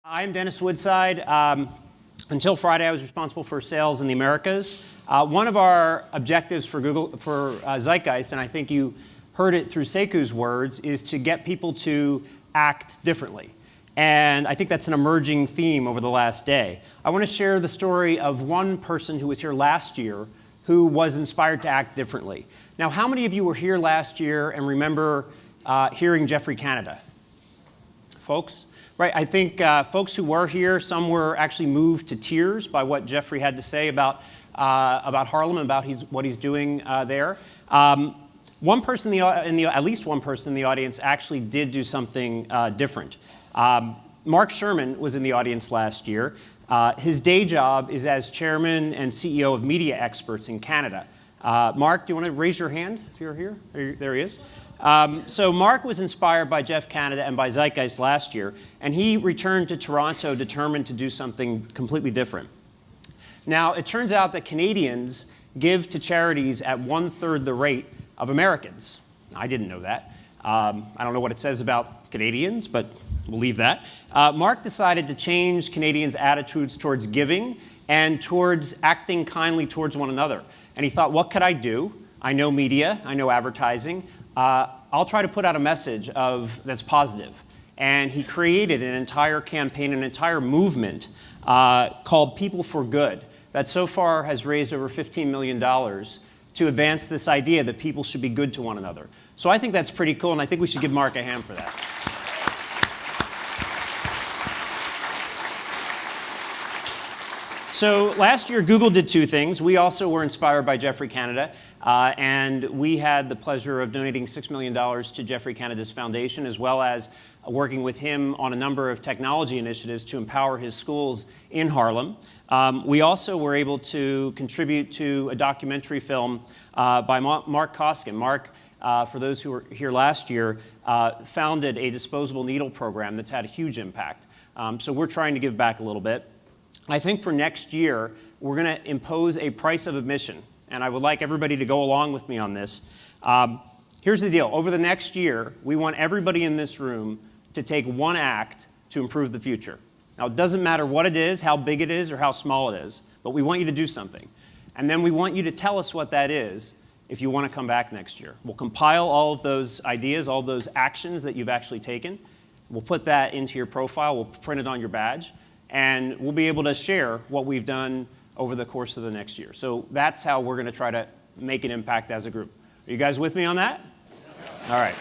I'm Dennis Woodside. Until Friday, I was responsible for sales in the Americas. One of our objectives for Zeitgeist, and I think you heard it through Seku's words, is to get people to act differently. And I think that's an emerging theme over the last day. I want to share the story of one person who was here last year who was inspired to act differently. Now, how many of you were here last year and remember hearing Geoffrey Canada? Folks? Right, I think folks who were here, some were actually moved to tears by what Geoffrey had to say about Harlem and about what he's doing there. One person at least one person in the audience actually did do something different. Mark Sherman was in the audience last year. His day job is as chairman and CEO of Media Experts in Canada. Mark, do you want to raise your hand if you're here? There he is. So Mark was inspired by Jeff Canada and by Zeitgeist last year, and he returned to Toronto determined to do something completely different. Now, it turns out that Canadians give to charities at 1/3 the rate of Americans. I didn't know that. I don't know what it says about Canadians, but we'll leave that. Mark decided to change Canadians' attitudes towards giving and towards acting kindly towards one another. And he thought, what could I do? I know media, I know advertising. I'll try to put out a message that's positive. And he created an entire campaign, an entire movement called People for Good that so far has raised over $15 million to advance this idea that people should be good to one another. So I think that's pretty cool, and I think we should give Mark a hand for that. So last year, Google did two things. We also were inspired by Geoffrey Canada, and we had the pleasure of donating $6 million to Geoffrey Canada's foundation, as well as working with him on a number of technology initiatives to empower his schools in Harlem. We also were able to contribute to a documentary film by Mark Koskin. Mark, for those who were here last year, founded a disposable needle program that's had a huge impact. So we're trying to give back a little bit. I think for next year, we're going to impose a price of admission, and I would like everybody to go along with me on this. Here's the deal. Over the next year, we want everybody in this room to take one act to improve the future. Now, it doesn't matter what it is, how big it is, or how small it is, but we want you to do something. And then we want you to tell us what that is if you want to come back next year. We'll compile all of those ideas, all those actions that you've actually taken. We'll put that into your profile. We'll print it on your badge. And we'll be able to share what we've done over the course of the next year. So that's how we're going to try to make an impact as a group. Are you guys with me on that? All right.